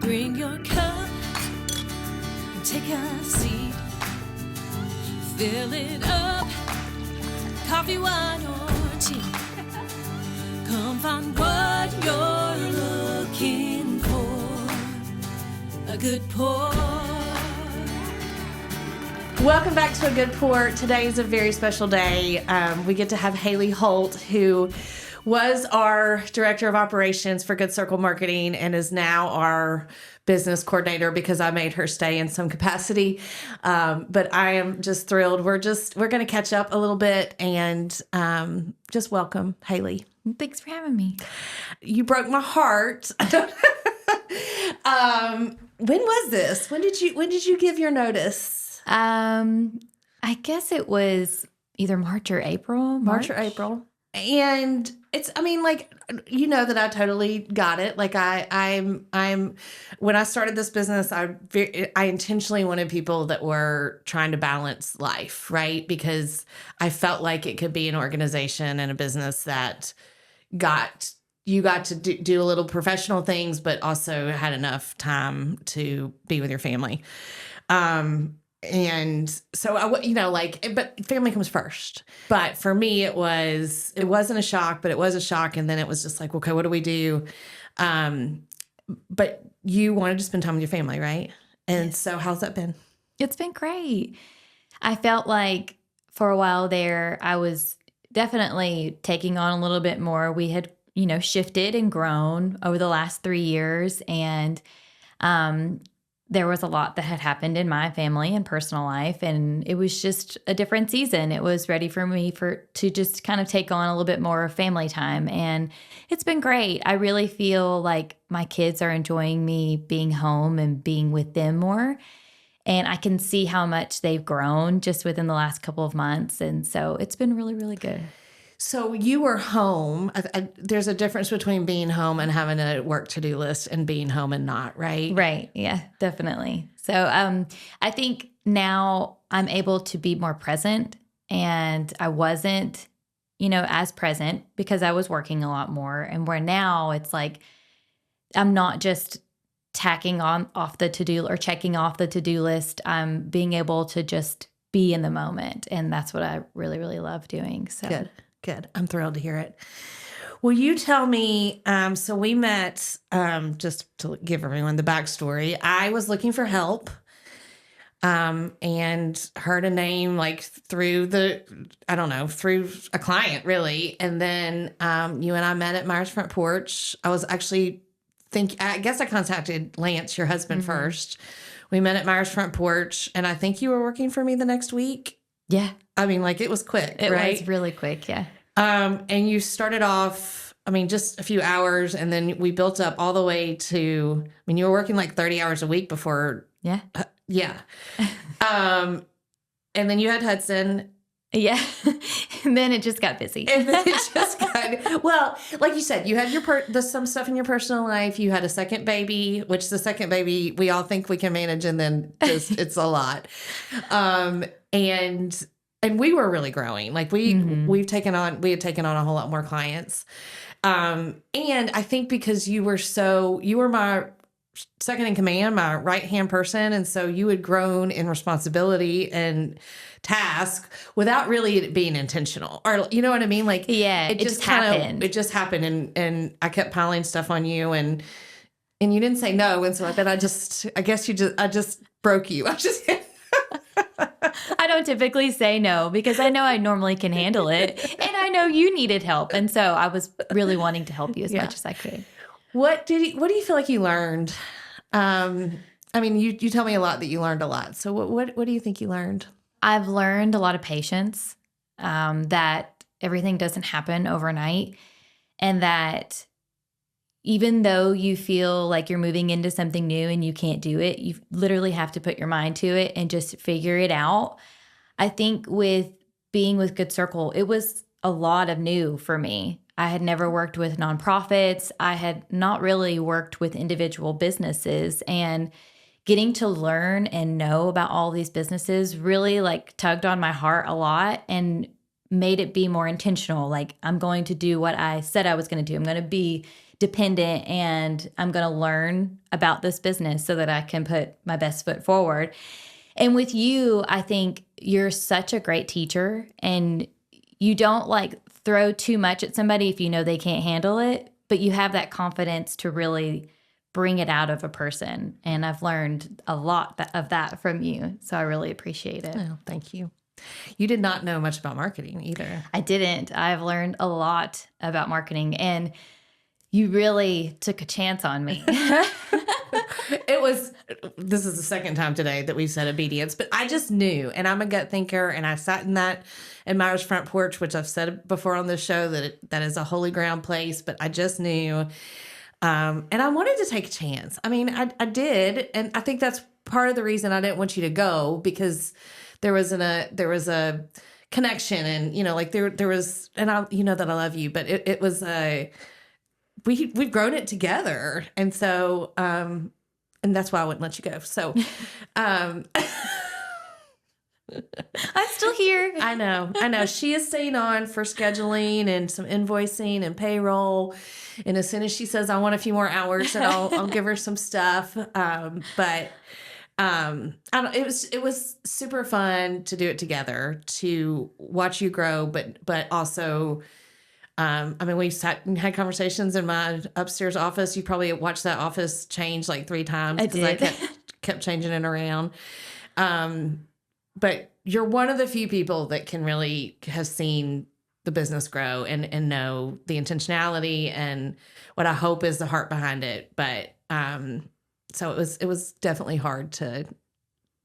Bring your cup and take a seat. Fill it up, coffee, wine, or tea. Come find what you're looking for. A good pour. Welcome back to A Good Pour. Today is a very special day. We get to have Haleigh Holt, who was our Director of Operations for Good Circle Marketing and is now our business coordinator because I made her stay in some capacity. But I am just thrilled. We're going to catch up a little bit and just welcome Haleigh. Thanks for having me. You broke my heart. When was this? When did you give your notice? I guess it was either March or April. March or April. And it's, I mean, like, you know that I totally got it. Like I'm when I started this business, I intentionally wanted people that were trying to balance life, right? Because I felt like it could be an organization and a business that you got to do a little professional things, but also had enough time to be with your family. And so but family comes first. But for me, it wasn't a shock, but it was a shock. And then it was just like, okay, what do we do? But you wanted to spend time with your family, right? And Yes. So how's that been? It's been great. I felt like for a while there, I was definitely taking on a little bit more. We had, shifted and grown over the last 3 years. And, there was a lot that had happened in my family and personal life, and it was just a different season. It was ready for me to just kind of take on a little bit more family time, and it's been great. I really feel like my kids are enjoying me being home and being with them more, and I can see how much they've grown just within the last couple of months, and so it's been really, really good. So you were home. There's a difference between being home and having a work to-do list and being home and not, right? Right. Yeah, definitely. So I think now I'm able to be more present, and I wasn't, as present because I was working a lot more. And where now it's like I'm not just tacking on off the to-do or checking off the to-do list. I'm being able to just be in the moment. And that's what I really, really love doing. So Good. I'm thrilled to hear it. Will you tell me, so we met, just to give everyone the backstory, I was looking for help and heard a name like through a client really. And then you and I met at Myers Front Porch. I was actually I guess I contacted Lance, your husband, first. We met at Myers Front Porch, and I think you were working for me the next week. yeah, I mean, like it was quick, it right? was really quick. Yeah. And you started off, just a few hours, and then we built up all the way to, you were working like 30 hours a week before. Yeah. Yeah. And then you had Hudson. Yeah. And then it just got busy. And then it just well, like you said, you had some stuff in your personal life. You had a second baby, which the second baby we all think we can manage, and then just it's a lot. And we were really growing. Like we had taken on a whole lot more clients. And I think because you were my second in command, my right-hand person. And so you had grown in responsibility and task without really it being intentional, or you know what I mean? Like, yeah, it just happened. It just happened. And I kept piling stuff on you, and you didn't say no. And so then I just broke you. I don't typically say no because I know I normally can handle it, and I know you needed help. And so I was really wanting to help you as much as I could. What do you feel like you learned? You tell me a lot that you learned a lot. So what do you think you learned? I've learned a lot of patience, that everything doesn't happen overnight, and that even though you feel like you're moving into something new and you can't do it, you literally have to put your mind to it and just figure it out. I think with being with Good Circle, it was a lot of new for me. I had never worked with nonprofits. I had not really worked with individual businesses, and getting to learn and know about all these businesses really like tugged on my heart a lot and made it be more intentional. Like, I'm going to do what I said I was going to do. I'm going to be dependent and I'm going to learn about this business so that I can put my best foot forward. And with you, I think you're such a great teacher, and you don't like throw too much at somebody if you know they can't handle it, but you have that confidence to really bring it out of a person. And I've learned a lot of that from you. So I really appreciate it. Oh, thank you. You did not know much about marketing either. I didn't. I've learned a lot about marketing, and you really took a chance on me. This is the second time today that we've said obedience, but I just knew, and I'm a gut thinker, and I sat in Myra's front porch, which I've said before on this show that is a holy ground place, but I just knew, and I wanted to take a chance. I mean, I did, and I think that's part of the reason I didn't want you to go, because there was a connection, and like there was, and I that I love you, but it was we've grown it together, and so and that's why I wouldn't let you go. So I'm still here. I know. She is staying on for scheduling and some invoicing and payroll. And as soon as she says, I want a few more hours, and I'll give her some stuff. But it was super fun to do it together, to watch you grow, but also, we sat and had conversations in my upstairs office. You probably watched that office change like 3 times because I kept changing it around. But you're one of the few people that can really have seen the business grow and know the intentionality and what I hope is the heart behind it. But so it was definitely hard to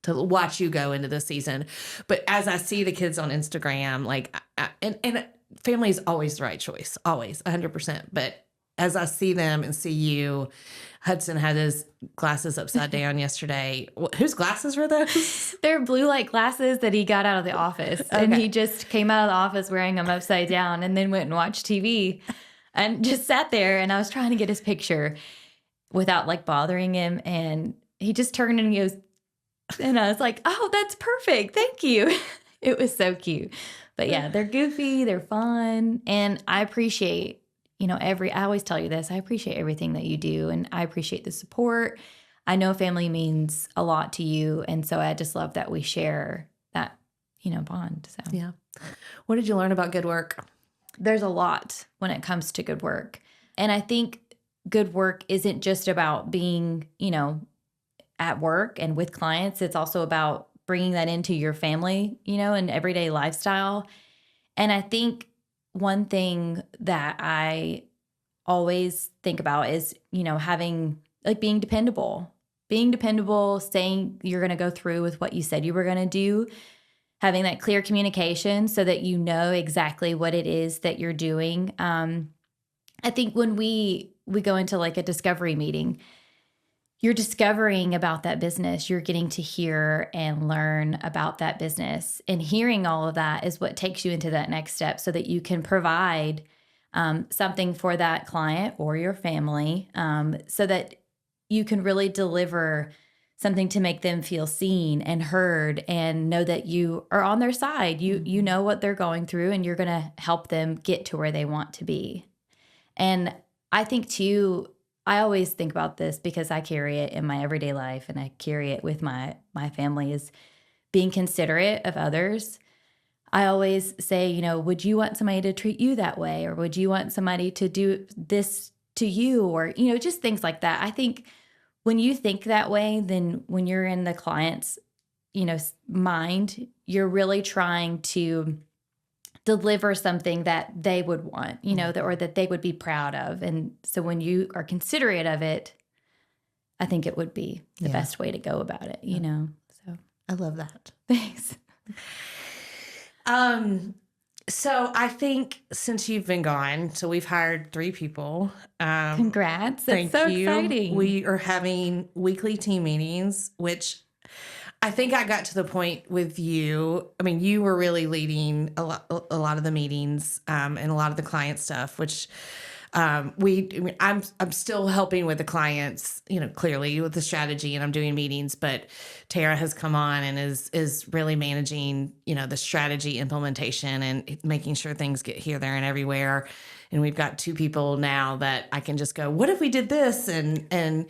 watch you go into this season. But as I see the kids on Instagram, like and family is always the right choice, always 100%. But as I see them and see you, Hudson had his glasses upside down yesterday. Whose glasses were those? They're blue light glasses that he got out of the office. Okay. And he just came out of the office wearing them upside down, and then went and watched TV and just sat there. And I was trying to get his picture without like bothering him. And he just turned and he goes, and I was like, oh, that's perfect. Thank you. It was so cute. But yeah, they're goofy, they're fun. And I appreciate, I always tell you this, I appreciate everything that you do, and I appreciate the support. I know family means a lot to you. And so I just love that we share that, bond. So yeah. What did you learn about good work? There's a lot when it comes to good work. And I think good work isn't just about being, at work and with clients. It's also about bringing that into your family, and everyday lifestyle. And I think one thing that I always think about is, having like being dependable, saying you're going to go through with what you said you were going to do, having that clear communication so that you know exactly what it is that you're doing. I think when we go into like a discovery meeting, you're discovering about that business. You're getting to hear and learn about that business. And hearing all of that is what takes you into that next step so that you can provide something for that client or your family, so that you can really deliver something to make them feel seen and heard and know that you are on their side. You know what they're going through, and you're going to help them get to where they want to be. And I think too, I always think about this because I carry it in my everyday life, and I carry it with my family, is being considerate of others. I always say, would you want somebody to treat you that way? Or would you want somebody to do this to you? Or, just things like that. I think when you think that way, then when you're in the client's, mind, you're really trying to deliver something that they would want, or that they would be proud of. And so when you are considerate of it, I think it would be the best way to go about it, So I love that. Thanks. So I think since you've been gone, so we've hired 3 people. Congrats. That's so exciting. We are having weekly team meetings, which I think I got to the point with you. I mean, you were really leading a lot of the meetings, and a lot of the client stuff, which I'm still helping with the clients, clearly with the strategy, and I'm doing meetings, but Tara has come on and is really managing, the strategy implementation and making sure things get here, there, and everywhere. And we've got 2 people now that I can just go, what if we did this? And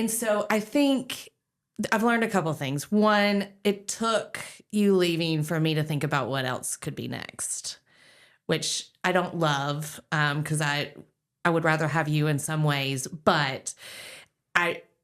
so I think I've learned a couple of things. One, it took you leaving for me to think about what else could be next, which I don't love, because I would rather have you in some ways, but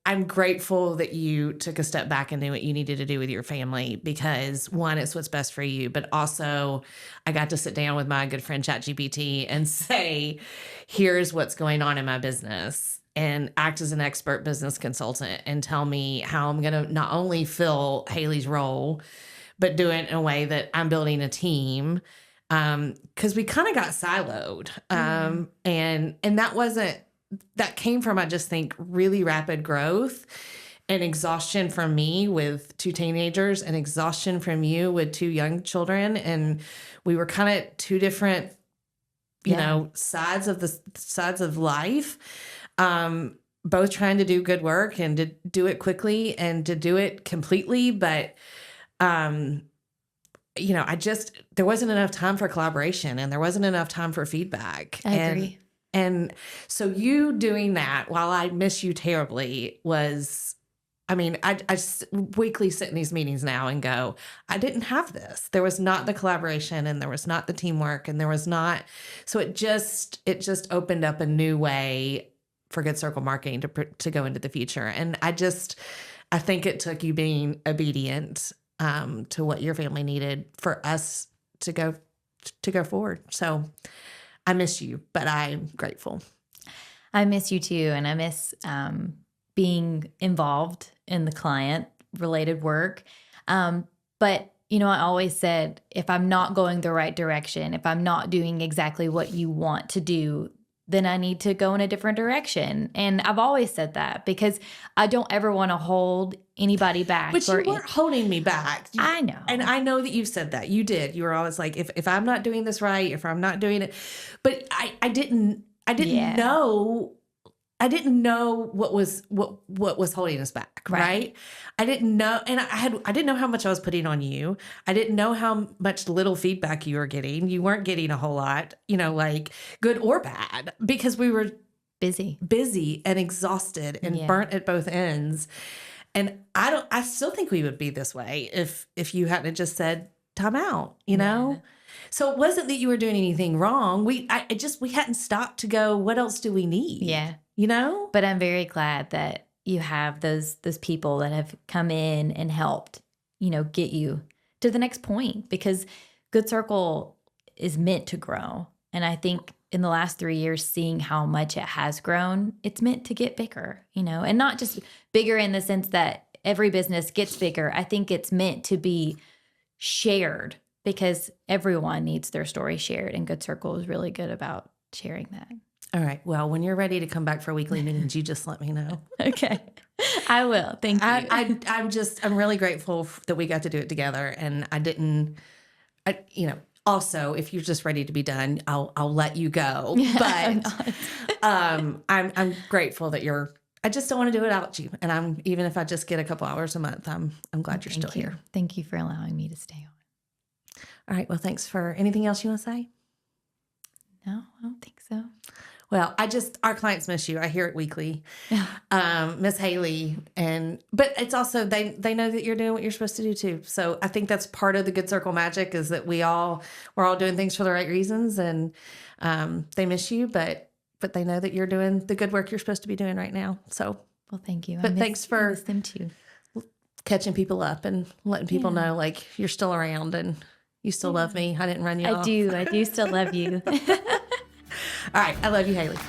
I'm grateful that you took a step back and knew what you needed to do with your family, because one, it's what's best for you, but also I got to sit down with my good friend ChatGPT and say, here's what's going on in my business, and act as an expert business consultant and tell me how I'm going to not only fill Haleigh's role, but do it in a way that I'm building a team. Cause we kind of got siloed. And that came from, I just think, really rapid growth and exhaustion from me with 2 teenagers and exhaustion from you with 2 young children. And we were kind of 2 different, sides of life, both trying to do good work and to do it quickly and to do it completely. But, there wasn't enough time for collaboration, and there wasn't enough time for feedback. I agree. And so you doing that while I miss you terribly was, I weekly sit in these meetings now and go, I didn't have this. There was not the collaboration, and there was not the teamwork, and there was not, so it just opened up a new way for Good Circle marketing to go into the future. And I think it took you being obedient to what your family needed for us to go forward. So I miss you, but I'm grateful. I miss you too. And I miss being involved in the client related work. But I always said, if I'm not going the right direction, if I'm not doing exactly what you want to do, then I need to go in a different direction. And I've always said that, because I don't ever want to hold anybody back. But you weren't holding me back. I know. And I know that you've said that. You did. You were always like, if I'm not doing this right, if I'm not doing it. But I didn't know. I didn't know what was holding us back, right? I didn't know, and I didn't know how much I was putting on you. I didn't know how much little feedback you were getting. You weren't getting a whole lot, like good or bad, because we were busy and exhausted and burnt at both ends. And I still think we would be this way if you hadn't just said time out, know? So it wasn't that you were doing anything wrong. We hadn't stopped to go, what else do we need? Yeah. But I'm very glad that you have those people that have come in and helped, get you to the next point, because Good Circle is meant to grow. And I think in the last 3 years, seeing how much it has grown, it's meant to get bigger, and not just bigger in the sense that every business gets bigger. I think it's meant to be shared, because everyone needs their story shared. And Good Circle is really good about sharing that. All right. Well, when you're ready to come back for weekly meetings, you just let me know. Okay. I will. Thank you. I'm really grateful that we got to do it together. And also, if you're just ready to be done, I'll let you go. But I'm grateful that I just don't want to do it without you. And even if I just get a couple hours a month, I'm glad you're still here. Thank you for allowing me to stay on. All right. Well, thanks for anything else you want to say? No, I don't think so. Well, our clients miss you. I hear it weekly. Miss Haleigh. But it's also, they know that you're doing what you're supposed to do too. So I think that's part of the Good Circle magic, is that we're all doing things for the right reasons, and they miss you, but they know that you're doing the good work you're supposed to be doing right now. So, well, thank you. But thanks for them too. Catching people up and letting people know, like, you're still around and you still love me. I didn't run you off. I do still love you. All right. I love you, Haleigh.